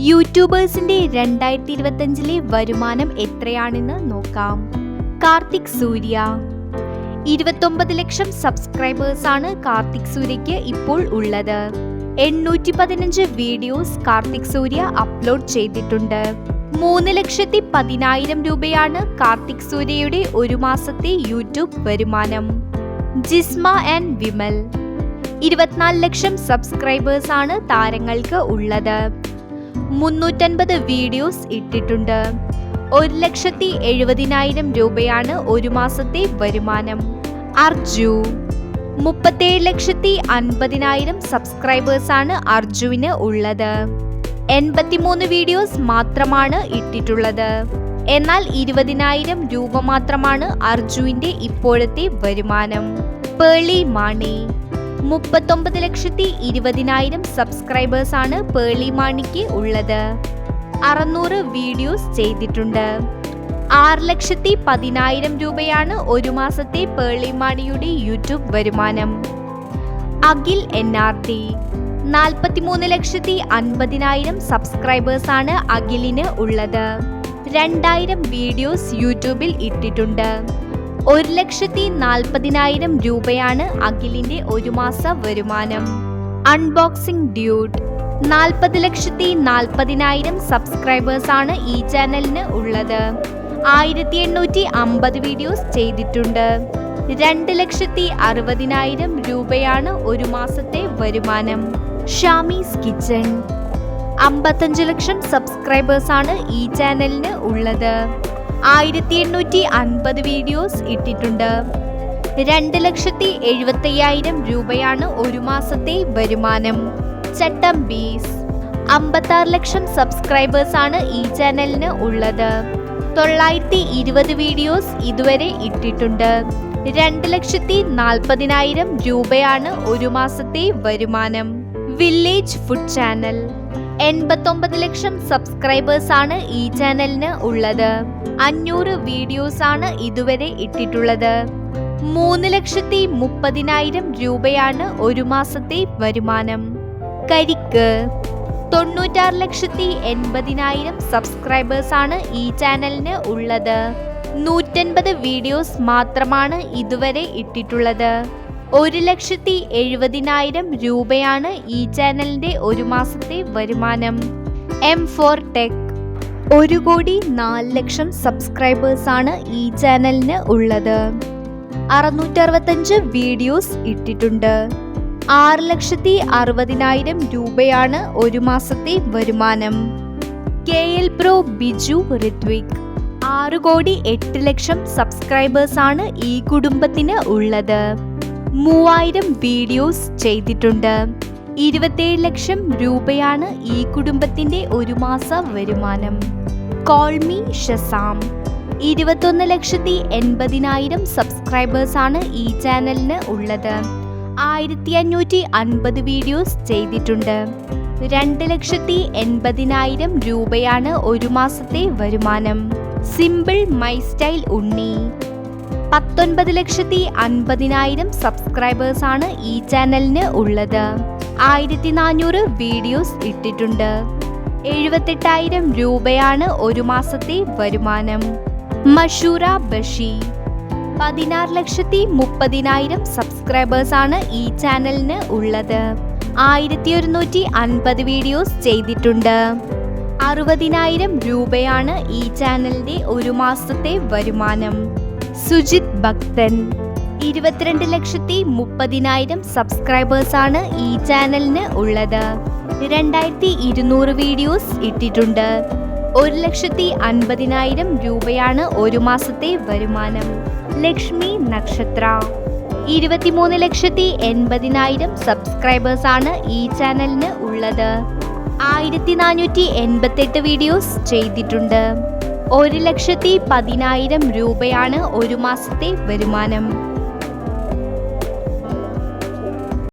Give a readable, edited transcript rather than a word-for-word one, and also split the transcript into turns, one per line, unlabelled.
യൂട്യൂബേഴ്സിന്റെ 2025 വരുമാനം എത്രയാണെന്ന് നോക്കാം. കാർത്തിക് സൂര്യ 29 ലക്ഷം സബ്സ്ക്രൈബേഴ്സാണ് കാർത്തിക് സൂര്യയ്ക്ക് ഇപ്പോൾ ഉള്ളത്. 815 വീഡിയോസ് കാർത്തിക് സൂര്യ അപ്ലോഡ് ചെയ്തിട്ടുണ്ട്. 3,10,000 രൂപയാണ് കാർത്തിക് സൂര്യയുടെ ഒരു മാസത്തെ യൂട്യൂബ് വരുമാനം. ജിസ്മ ആൻഡ് വിമൽ 24 ലക്ഷം സബ്സ്ക്രൈബേഴ്സാണ് താരങ്ങൾക്ക് ഉള്ളത്. 350 വീഡിയോസ് ഇട്ടിട്ടുണ്ട്. 1,70,000 രൂപയാണ് ഒരു മാസത്തെ വരുമാനം. അർജു 37,50,000 സബ്സ്ക്രൈബേഴ്സാണ് അർജുവിന് ഉള്ളത്. 83 വീഡിയോസ് മാത്രമാണ് ഇട്ടിട്ടുള്ളത്. എന്നാൽ 20,000 രൂപ മാത്രമാണ് അർജുവിന്റെ ഇപ്പോഴത്തെ വരുമാനം. പേളി മാണി 39,20,000 സബ്സ്ക്രൈബേഴ്സാണ് പേളി മാണിക്ക് ഉള്ളത്. 600 വീഡിയോസ് ചെയ്തിട്ടുണ്ട്. 6,10,000 രൂപയാണ് ഒരു മാസത്തെ പേളി മാണിയുടെ യൂട്യൂബ് വരുമാനം. അഖിൽ NRD 43,50,000 സബ്സ്ക്രൈബേഴ്സാണ് അഖിലിന് ഉള്ളത്. 2000 വീഡിയോസ് യൂട്യൂബിൽ ഇട്ടിട്ടുണ്ട്. 1,40,000 രൂപയാണ് അഖിലിന്റെ ഒരു മാസ വരുമാനം. അൺബോക്സിംഗ് ഡ്യൂഡ് 40,40,000 സബ്സ്ക്രൈബേഴ്സാണ് ഈ ചാനലിന് ഉള്ളത്. 1,850 വീഡിയോസ് ചെയ്തിട്ടുണ്ട്. 2,60,000 രൂപയാണ് ഒരു മാസത്തെ വരുമാനം. ഷാമീസ് കിച്ചൺ 55 ലക്ഷം സബ്സ്ക്രൈബേഴ്സാണ് ഈ ചാനലിന് ഉള്ളത്. 1,850 വീഡിയോസ് ഇട്ടിട്ടുണ്ട്. 2,70,000 രൂപയാണ് ഒരു മാസത്തെ വരുമാനം. ചട്ടം ബീസ് 56 ലക്ഷം സബ്സ്ക്രൈബേഴ്സാണ് ഈ ചാനലിന് ഉള്ളത്. 920 വീഡിയോസ് ഇതുവരെ ഇട്ടിട്ടുണ്ട്. 2,40,000 രൂപയാണ് ഒരു മാസത്തെ വരുമാനം. വില്ലേജ് ഫുഡ് ചാനൽ 89 ലക്ഷം സബ്സ്ക്രൈബേഴ്സാണ് ഈ ചാനലിന് ഉള്ളത്. 500 വീഡിയോസ് ആണ് ഇതുവരെ ഇട്ടിട്ടുള്ളത്. 3,30,000 രൂപയാണ് ഒരു മാസത്തെ വരുമാനം. കരിക്ക് 96,80,000 സബ്സ്ക്രൈബേഴ്സാണ് ഈ ചാനലിന് ഉള്ളത്. 150 വീഡിയോസ് മാത്രമാണ് ഇതുവരെ ഇട്ടിട്ടുള്ളത്. 1,70,000 രൂപയാണ് ഈ ചാനലിന്റെ ഒരു മാസത്തെ വരുമാനം. M4 Tech 1,04,00,000 സബ്സ്ക്രൈബേഴ്സാണ് ഈ ചാനലിന് ഉള്ളത്. 665 വീഡിയോസ് ഇട്ടിട്ടുണ്ട്. 6,60,000 രൂപയാണ് ഒരു മാസത്തെ വരുമാനം. KL Pro ബിജു ഋത്വിക് 6,08,00,000 സബ്സ്ക്രൈബേഴ്സാണ് ഈ കുടുംബത്തിന് ഉള്ളത്. 3,000 വീഡിയോസ് ചെയ്തിട്ടുണ്ട്. 27 ലക്ഷം രൂപയാണ് ഈ കുടുംബത്തിന്റെ ഒരു മാസ വരുമാനം. കോൾമി ഷസാം 21,80,000 സബ്സ്ക്രൈബേഴ്സാണ് ഈ ചാനലിന് ഉള്ളത്. 1,550 വീഡിയോസ് ചെയ്തിട്ടുണ്ട്. 2,80,000 രൂപയാണ് ഒരു മാസത്തെ വരുമാനം. സിമ്പിൾ മൈ സ്റ്റൈൽ ഉണ്ണി 19,50,000 സബ്സ്ക്രൈബേഴ്സാണ് ഈ ചാനലിന് ഉള്ളത്. 1,400 വീഡിയോസ് ഇട്ടിട്ടുണ്ട്. 78,000 രൂപയാണ് ഒരു മാസത്തെ വരുമാനം. മഷൂറ ബഷി 16,30,000 സബ്സ്ക്രൈബേഴ്സാണ് ഈ ചാനലിന് ഉള്ളത്. 1,150 വീഡിയോസ് ചെയ്തിട്ടുണ്ട്. 60,000 രൂപയാണ് ഈ ചാനലിന്റെ ഒരു മാസത്തെ വരുമാനം. സുജിത് ഭക്തൻ 22,30,000 സബ്സ്ക്രൈബേഴ്സാണ് ഈ ചാനലിന് ഉള്ളത്. 2,200 വീഡിയോസ് ഇട്ടിട്ടുണ്ട്. 1,50,000 രൂപയാണ് ഒരു മാസത്തെ വരുമാനം. ലക്ഷ്മി നക്ഷത്ര 23,80,000 സബ്സ്ക്രൈബേഴ്സാണ് ഈ ചാനലിന് ഉള്ളത്. 1,488 വീഡിയോസ് ചെയ്തിട്ടുണ്ട്. 1,10,000 രൂപയാണ് ഒരു മാസത്തെ വരുമാനം.